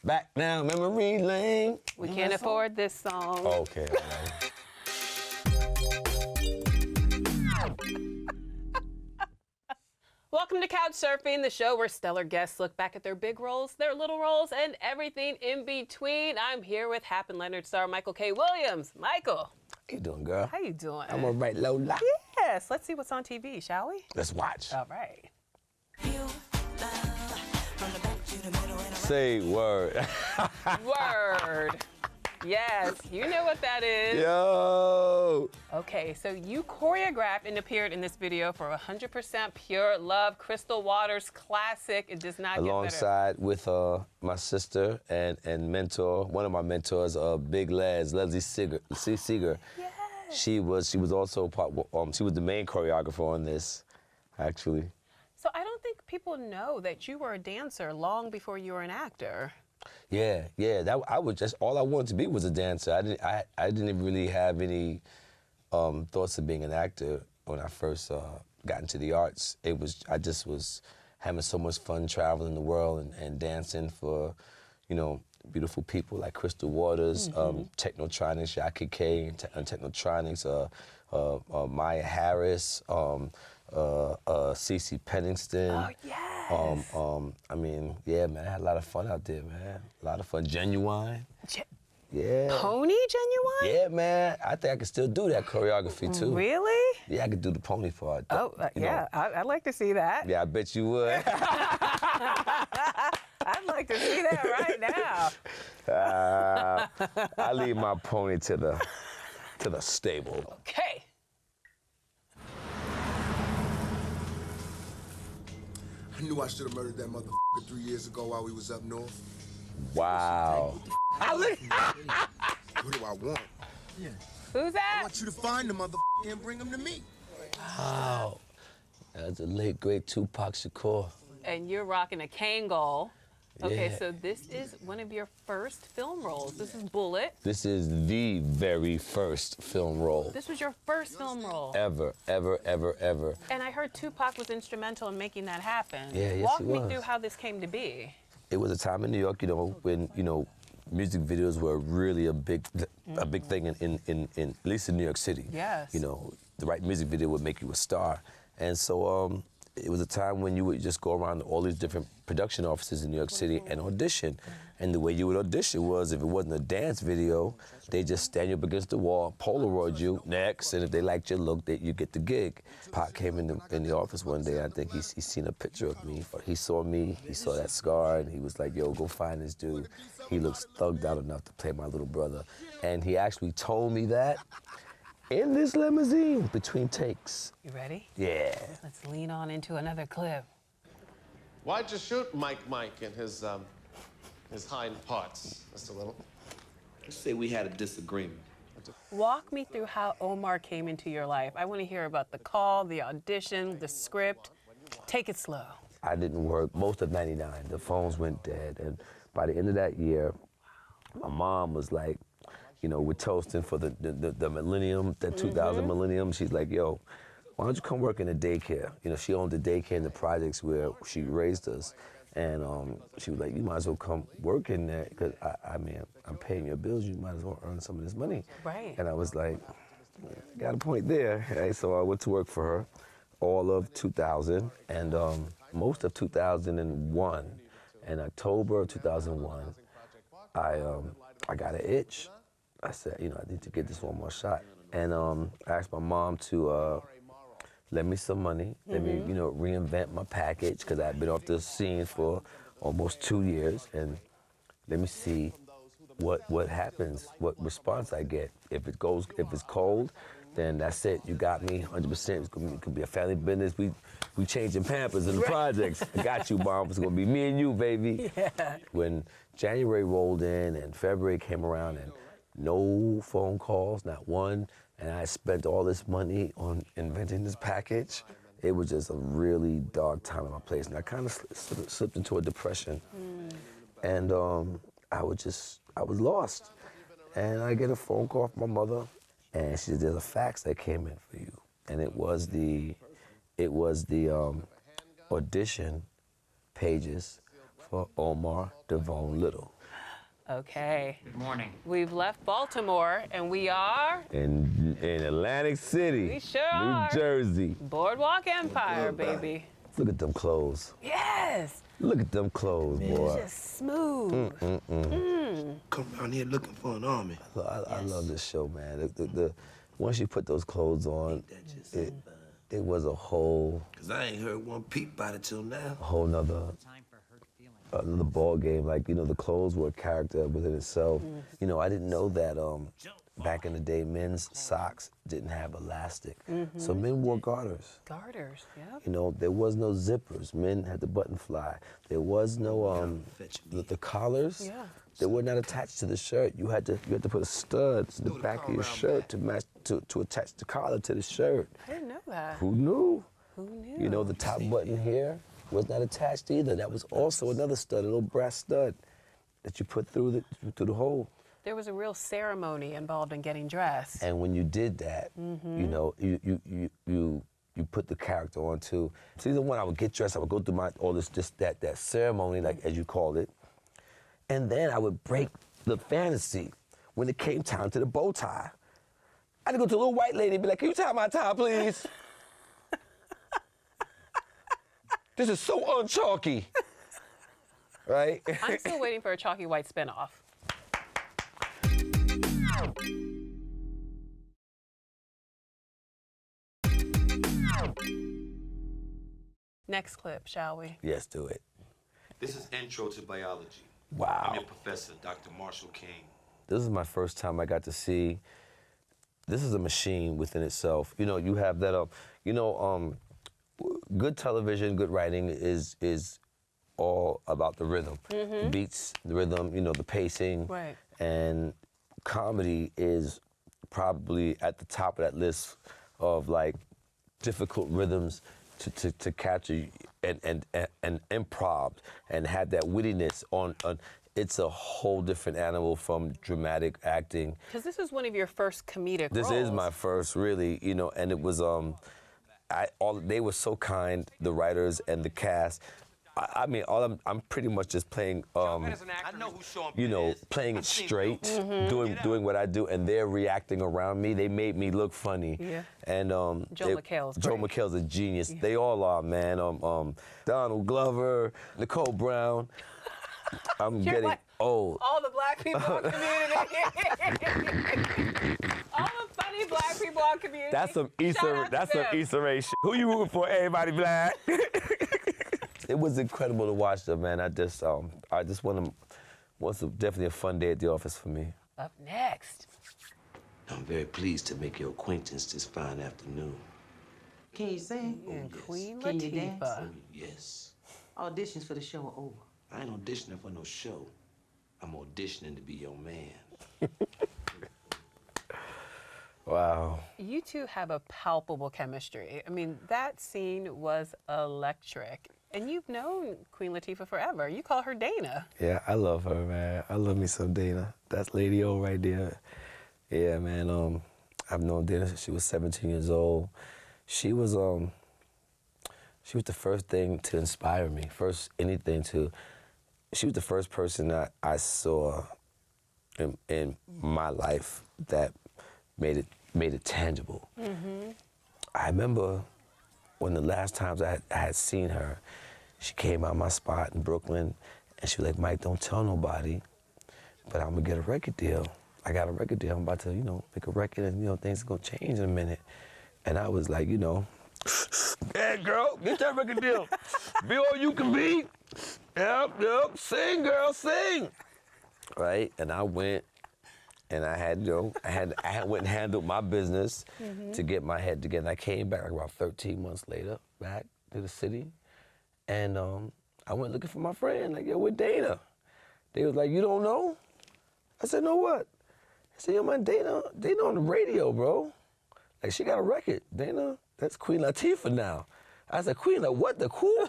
Back down memory lane. We can't afford this song. Okay. All right. Welcome to Couch Surfing, the show where stellar guests look back at their big roles, their little roles, and everything in between. I'm here with Hap and Leonard star Michael K. Williams. Michael. How you doing, girl? How you doing? I'm all right, Lola. Yes. Let's see what's on TV, shall we? Let's watch. All right. Say word. Word. Yes, you know what that is. Yo. Okay, so you choreographed and appeared in this video for 100% Pure Love, Crystal Waters classic. It does not get better. Alongside with my sister and mentor, one of my mentors, Big Leslie Seeger. Yes. She was also she was the main choreographer on this, actually. So I don't think people know that you were a dancer long before you were an actor. Yeah. I was just all I wanted to be was a dancer. I didn't really have any thoughts of being an actor when I first got into the arts. I just was having so much fun traveling the world and dancing for, beautiful people like Crystal Waters, Technotronics, Jackie K, and Technotronics, Maya Harris, CeCe Penningston. Oh, yes. I mean, yeah, man, I had a lot of fun out there, man. A lot of fun. Genuine. Yeah. Pony Genuine? Yeah, man. I think I could still do that choreography, too. Really? Yeah, I could do the pony part. Oh, yeah. I'd like to see that. Yeah, I bet you would. I'd like to see that right now. I leave my pony to the stable. Okay. I knew I should have murdered that motherfucker 3 years ago while we was up north. Wow. What do I want? Who's I that? want you to find the motherfucker and bring him to me. Wow. That's the late, great Tupac Shakur. And you're rocking a Kangol. Okay, Yeah. so this is one of your first film roles. This is Bullet. This is the very first film role. This was your first film role. Ever. And I heard Tupac was instrumental in making that happen. Yeah, yes, Walk he me was. through how this came to be. It was a time in New York, when, music videos were really a big thing in at least in New York City. Yes. The right music video would make you a star. And so it was a time when you would just go around to all these different production offices in New York City and audition. And the way you would audition was, if it wasn't a dance video, they just stand you up against the wall, Polaroid you, next, and if they liked your look, you get the gig. Pac came in the office one day, I think he seen a picture of me. He saw me, he saw that scar, and he was like, yo, go find this dude. He looks thugged out enough to play my little brother. And he actually told me that in this limousine between takes. You ready? Yeah. Let's lean on into another clip. Why'd you shoot Mike in his hind parts, Mr. Little? Let's say we had a disagreement. Walk me through how Omar came into your life. I want to hear about the call, the audition, the script. Take it slow. I didn't work most of '99. The phones went dead, and by the end of that year, my mom was like, we're toasting for the millennium, the 2000 millennium. She's like, yo, why don't you come work in a daycare? She owned the daycare in the projects where she raised us. And she was like, you might as well come work in there, because I'm paying your bills. You might as well earn some of this money. Right. And I was like, got a point there. Right? So I went to work for her all of 2000 and most of 2001. In October of 2001, I got an itch. I said, I need to get this one more shot. And I asked my mom to lend me some money, let me, reinvent my package, because I had been off the scene for almost 2 years, and let me see what happens, what response I get. If it's cold, then that's it. You got me 100%. It could be a family business. We changing Pampers in the projects. I got you, Mom. It's gonna be me and you, baby. Yeah. When January rolled in and February came around and no phone calls, not one, and I spent all this money on inventing this package, it was just a really dark time in my place. And I kind of slipped into a depression. And I was lost. And I get a phone call from my mother, and she said, there's a fax that came in for you. And it was the audition pages for Omar Devon Little. Okay. Good morning. We've left Baltimore, and we are In Atlantic City, We sure New are. Jersey. Boardwalk Empire, baby. Look at them clothes. Yes. Look at them clothes, boy. Just smooth. Come around here looking for an army. I love this show, man. Once you put those clothes on, it was a whole 'Cause I ain't heard one peep about it till now. nother another ball game. Like, you know, the clothes were a character within itself. You know, I didn't know that back in the day, men's socks didn't have elastic. So men wore garters. Garters, yeah. You know, there was no zippers. Men had the button fly. There was no the collars. Yeah. They were not attached to the shirt. You had to put a stud in the back of your shirt to match to attach the collar to the shirt. I didn't know that. Who knew? Who knew? You know, the top button here was not attached either. That was also another stud, a little brass stud that you put through the hole. There was a real ceremony involved in getting dressed. And when you did that, you know, you put the character on too. Season one, I would get dressed. I would go through that ceremony, like as you called it, and then I would break the fantasy when it came time to the bow tie. I had to go to a little white lady and be like, "Can you tie my tie, please?" This is so unchalky, right? I'm still waiting for a Chalky White spinoff. Next clip, shall we? Yes, do it. This is Intro to Biology. Wow. I'm your professor, Dr. Marshall King. This is my first time I got to see. This is a machine within itself. You know, you have that. Good television, good writing is all about the rhythm, the beats, the rhythm. You know, the pacing. Right. And comedy is probably at the top of that list of like difficult rhythms to capture and improv and have that wittiness on. It's a whole different animal from dramatic acting. Because this is one of your first comedic This roles. is my first, really, you know, and it was, they were so kind, the writers and the cast. I mean, I'm pretty much just playing, you know, playing it straight, doing what I do, and they're reacting around me. They made me look funny. Yeah. And Joe McHale's a genius. Yeah. They all are, man. Donald Glover, Nicole Brown. I'm You're getting like old. All the black people in community. All the funny black people in community. That's some Shout out to them. Issa Rae shit. Who you rooting for? Everybody black. It was incredible to watch them, man. I just definitely a fun day at the office for me. Up next. I'm very pleased to make your acquaintance this fine afternoon. Can you sing? And Queen Can you dance? Latifah. Yes. Auditions for the show are over. I ain't auditioning for no show. I'm auditioning to be your man. Wow. You two have a palpable chemistry. I mean, that scene was electric. And you've known Queen Latifah forever. You call her Dana. Yeah, I love her, man. I love me some Dana. That's Lady O right there. Yeah, man. I've known Dana since she was 17 years old. She was the first thing to inspire me. She was the first person that I saw in my life that made it tangible. I remember when the last times I had seen her, she came out my spot in Brooklyn, and she was like, "Mike, don't tell nobody, but I'm gonna get a record deal. I got a record deal. I'm about to, make a record, and things are gonna change in a minute." And I was like, "Hey, girl, get that record deal. Be all you can be. Yep, sing, girl, sing." Right? And I went, and I had went and handled my business to get my head together. I came back like about 13 months later, back to the city, and I went looking for my friend, like, "Yo, with Dana." They was like, "You don't know?" I said, "No, what?" I said, "Yo, man, Dana on the radio, bro. Like, she got a record. Dana, that's Queen Latifah now." I said, "Queen, like, what, the cool?"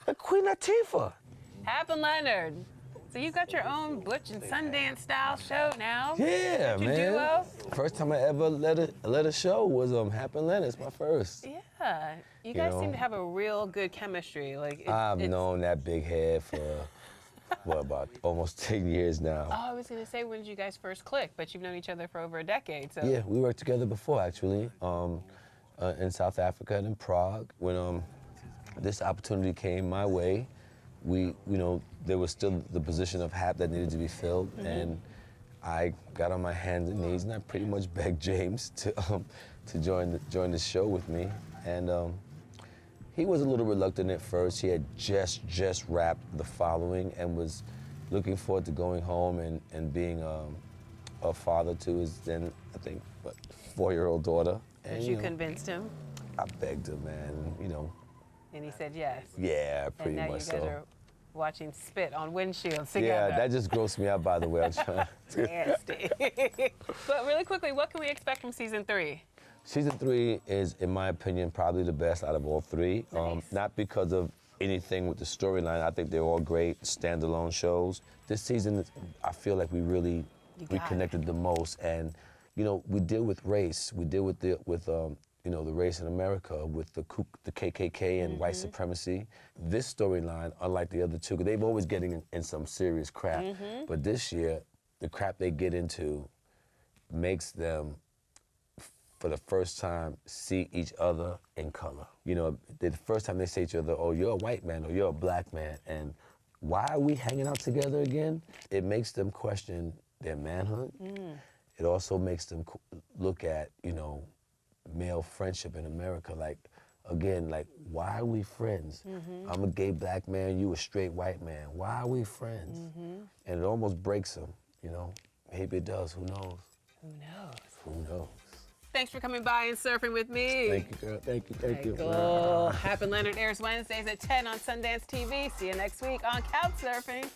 Like, Queen Latifah. Hap and Leonard. So you got your own Butch and Sundance style show now. Yeah, Your man. duo. First time I ever led a show was Hap and Leonard. It's my first. Yeah. You guys seem to have a real good chemistry. Like I've known that big head for what, about almost 10 years now. Oh, I was going to say, when did you guys first click? But you've known each other for over a decade, so. Yeah, we worked together before, actually, in South Africa and in Prague. When this opportunity came my way, there was still the position of Hap that needed to be filled, and I got on my hands and knees, and I pretty much begged James to join the show with me. And he was a little reluctant at first. He had just wrapped The Following and was looking forward to going home and being a father to his then, I think, 4-year-old daughter. And you convinced him? I begged him, man, And he said yes. Yeah, pretty and now much you guys so. are watching spit on windshields Yeah, together. that just grossed me out, by the way. I'm trying Nasty. But really quickly, what can we expect from season 3? Season 3 is, in my opinion, probably the best out of all 3. Nice. Not because of anything with the storyline. I think they're all great standalone shows. This season, I feel like we connected the most. And, we deal with race. We deal with the race in America, with the KKK and white supremacy. This storyline, unlike the other 2, because they've always getting in some serious crap. But this year, the crap they get into makes them, for the first time, see each other in color. The first time they say to each other, oh, you're a white man or you're a black man, and why are we hanging out together again? It makes them question their manhood. It also makes them look at, male friendship in America. Like, again, why are we friends? I'm a gay black man, you a straight white man. Why are we friends? And it almost breaks them, Maybe it does, who knows? Who knows? Who knows? Thanks for coming by and surfing with me. Thank you, girl. Thank you. Cool. Hap and Leonard airs Wednesdays at 10 on Sundance TV. See you next week on Couch Surfing.